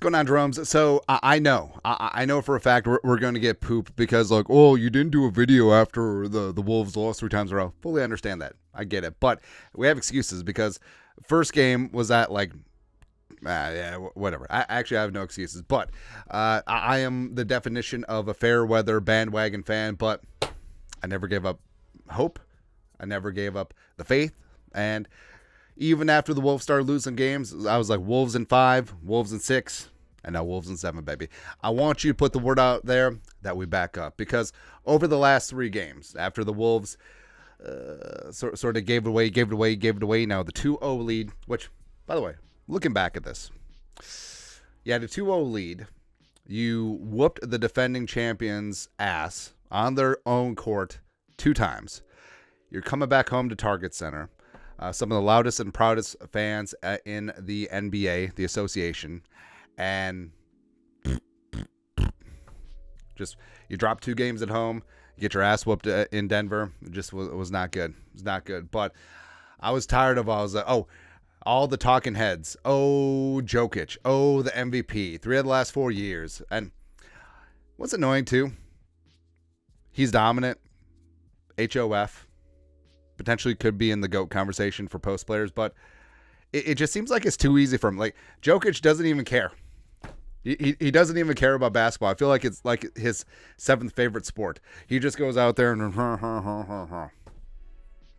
going on, Jeromes? So I know, I know for a fact we're going to get pooped because like, oh, you didn't do a video after the Wolves lost 3 times in a row. Fully understand that. I get it. But we have excuses because first game was at like, yeah, whatever. I have no excuses. But I am the definition of a fair weather bandwagon fan, but I never gave up hope. I never gave up the faith. And even after the Wolves started losing games, I was like, Wolves in 5, Wolves in 6, and now Wolves in 7, baby. I want you to put the word out there that we back up. Because over the last 3 games, after the Wolves sort of gave it away, now the 2-0 lead, which, by the way, looking back at this, you had a 2-0 lead. You whooped the defending champions' ass on their own court 2 times. You're coming back home to Target Center. Some of the loudest and proudest fans in the NBA, the association, and just you drop 2 games at home, you get your ass whooped in Denver. It just was not good. It was not good. But I was tired of all the talking heads. Oh, Jokic. Oh, the MVP. 3 of the last 4 years. And what's annoying too? He's dominant. HOF. Potentially could be in the GOAT conversation for post players, but it just seems like it's too easy for him. Like, Jokic doesn't even care. He doesn't even care about basketball. I feel like it's like his 7th favorite sport. He just goes out there and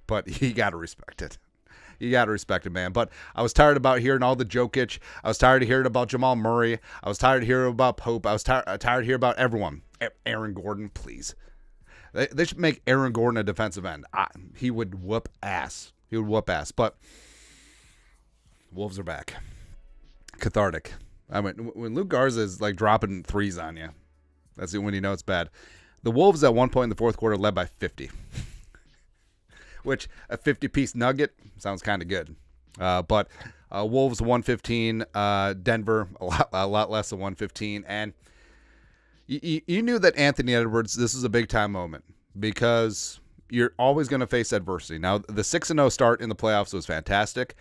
but you got to respect it. You got to respect it, man. But I was tired about hearing all the Jokic. I was tired of hearing about Jamal Murray. I was tired of hearing about Pope. I was tired of hearing about everyone. Aaron Gordon, please. They should make Aaron Gordon a defensive end. He would whoop ass. But Wolves are back. Cathartic. I mean, when Luke Garza is like dropping threes on you, that's when you know it's bad. The Wolves at one point in the fourth quarter led by 50. Which, a 50-piece nugget sounds kind of good. But Wolves 115, Denver a lot less than 115. And you knew that Anthony Edwards, this is a big-time moment because you're always going to face adversity. Now, the 6-0 start in the playoffs was fantastic,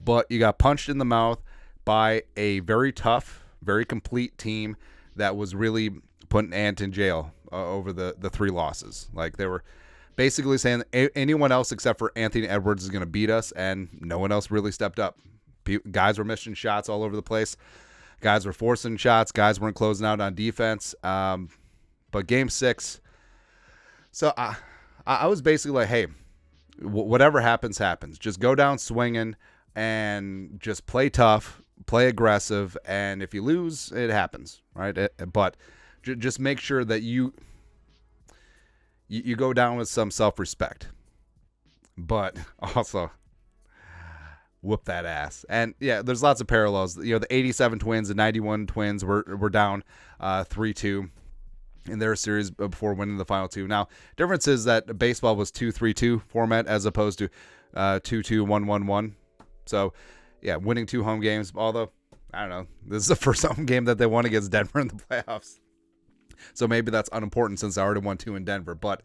but you got punched in the mouth by a very tough, very complete team that was really putting Ant in jail over the 3 losses. Like, they were basically saying that anyone else except for Anthony Edwards is going to beat us, and no one else really stepped up. Guys were missing shots all over the place. Guys were forcing shots. Guys weren't closing out on defense. But game 6, so I was basically like, hey, whatever happens, happens. Just go down swinging and just play tough, play aggressive, and if you lose, it happens, right? But just make sure that you go down with some self-respect. But also whoop that ass. And yeah, there's lots of parallels. You know, the 87 Twins and 91 Twins were down 3-2 in their series before winning the final 2. Now, difference is that baseball was 2-3-2 format as opposed to 2-2-1-1-1. So, yeah, winning 2 home games. Although, I don't know, this is the first home game that they won against Denver in the playoffs. So maybe that's unimportant since I already won 2 in Denver. But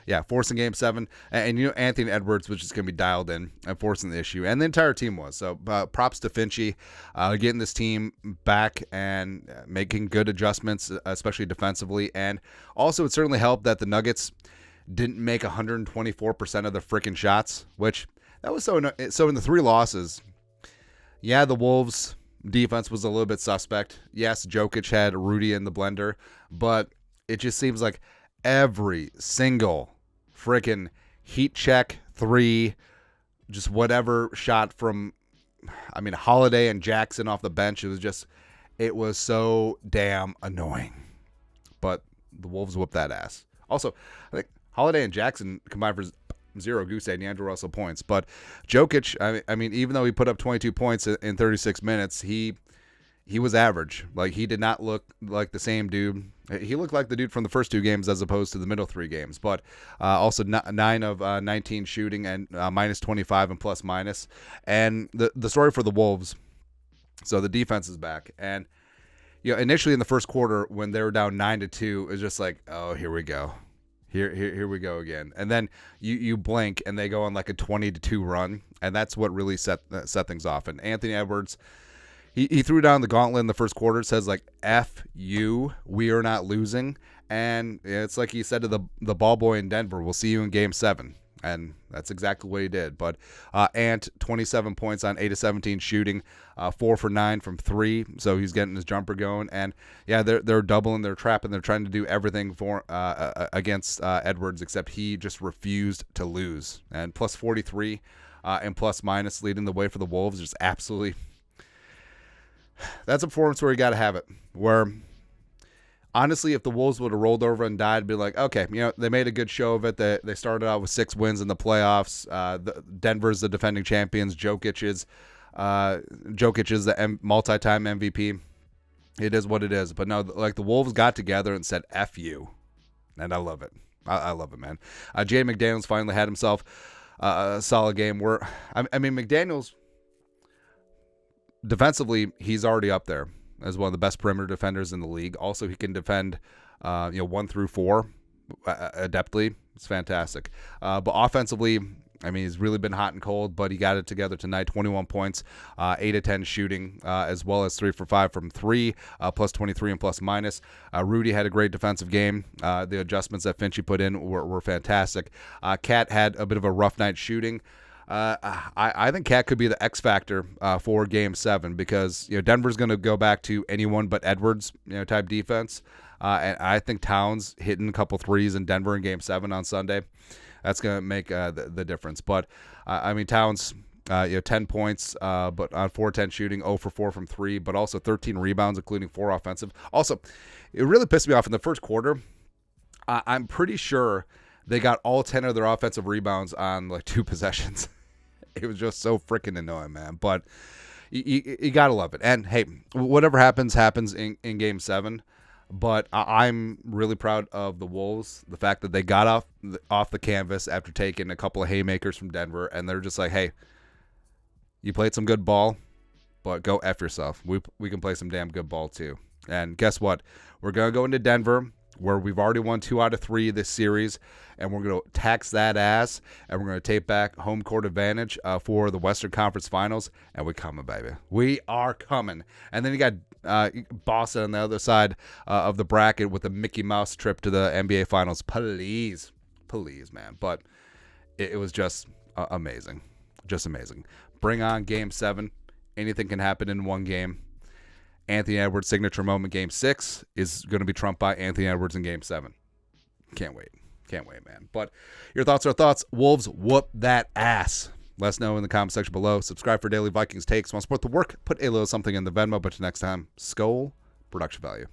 yeah, forcing game 7. And you know, Anthony Edwards was just going to be dialed in and forcing the issue. And the entire team was. So props to Finchie getting this team back and making good adjustments, especially defensively. And also it certainly helped that the Nuggets didn't make 124% of the freaking shots, which that was so in the 3 losses, yeah, the Wolves defense was a little bit suspect. Yes, Jokic had Rudy in the blender, but it just seems like every single freaking heat check 3, just whatever shot from, I mean, Holiday and Jackson off the bench, it was so damn annoying. But the Wolves whooped that ass. Also, I think Holiday and Jackson combined for 0 Goose and D'Angelo Russell points. But Jokic, I mean, even though he put up 22 points in 36 minutes, he was average. Like, he did not look like the same dude. He looked like the dude from the first 2 games as opposed to the middle 3 games. But also 9 of 19 shooting and minus 25 and plus minus. And the story for the Wolves, so the defense is back. And you know, initially in the first quarter when they were down 9-2, it was just like, oh, here we go. Here we go again. And then you blink and they go on like a 20-2 run, and that's what really set things off. And Anthony Edwards, he threw down the gauntlet in the first quarter. It says, like, F you, we are not losing. And it's like he said to the ball boy in Denver, we'll see you in Game 7. And that's exactly what he did. But Ant, 27 points on 8 of 17 shooting, 4 for 9 from 3. So he's getting his jumper going. And, yeah, they're doubling, they're trapping, they're trying to do everything for against Edwards, except he just refused to lose. And plus 43 and plus minus leading the way for the Wolves. Just absolutely. That's a performance where you got to have it. Where, honestly, if the Wolves would have rolled over and died, I'd be like, okay, they made a good show of it. They started out with 6 wins in the playoffs. Denver's the defending champions. Jokic is the multi-time MVP. It is what it is. But no, like, the Wolves got together and said, F you. And I love it. I love it, man. Jay McDaniels finally had himself a solid game. McDaniels, defensively, he's already up there as one of the best perimeter defenders in the league. Also, he can defend 1 through 4 adeptly. It's fantastic. But offensively, he's really been hot and cold, but he got it together tonight. 21 points, 8 of 10 shooting, as well as 3 for 5 from 3, plus 23 and plus minus. Rudy had a great defensive game. The adjustments that Finchie put in were fantastic. Cat had a bit of a rough night shooting. I think Cat could be the X factor for Game 7 because Denver's going to go back to anyone but Edwards type defense, and I think Towns hitting a couple threes in Denver in Game 7 on Sunday, that's going to make the difference. But Towns, 10 points, but on 4-10 shooting, 0 for 4 from 3, but also 13 rebounds, including 4 offensive. Also, it really pissed me off in the first quarter. I'm pretty sure they got all 10 of their offensive rebounds on like 2 possessions. It was just so freaking annoying, man. But you got to love it. And, hey, whatever happens in Game 7. But I'm really proud of the Wolves, the fact that they got off the canvas after taking a couple of haymakers from Denver. And they're just like, hey, you played some good ball, but go F yourself. We can play some damn good ball too. And guess what? We're going to go into Denver, where we've already won 2 out of 3 this series, and we're going to tax that ass, and we're going to take back home court advantage for the Western Conference Finals, and we're coming, baby. We are coming. And then you got Boston on the other side of the bracket with a Mickey Mouse trip to the NBA Finals. Please, man. But it was just amazing. Just amazing. Bring on Game 7. Anything can happen in one game. Anthony Edwards' signature moment, Game 6, is going to be trumped by Anthony Edwards in Game 7. Can't wait, man. But your thoughts are thoughts. Wolves, whoop that ass. Let us know in the comment section below. Subscribe for daily Vikings takes. Want to support the work? Put a little something in the Venmo. But till next time, Skol, production value.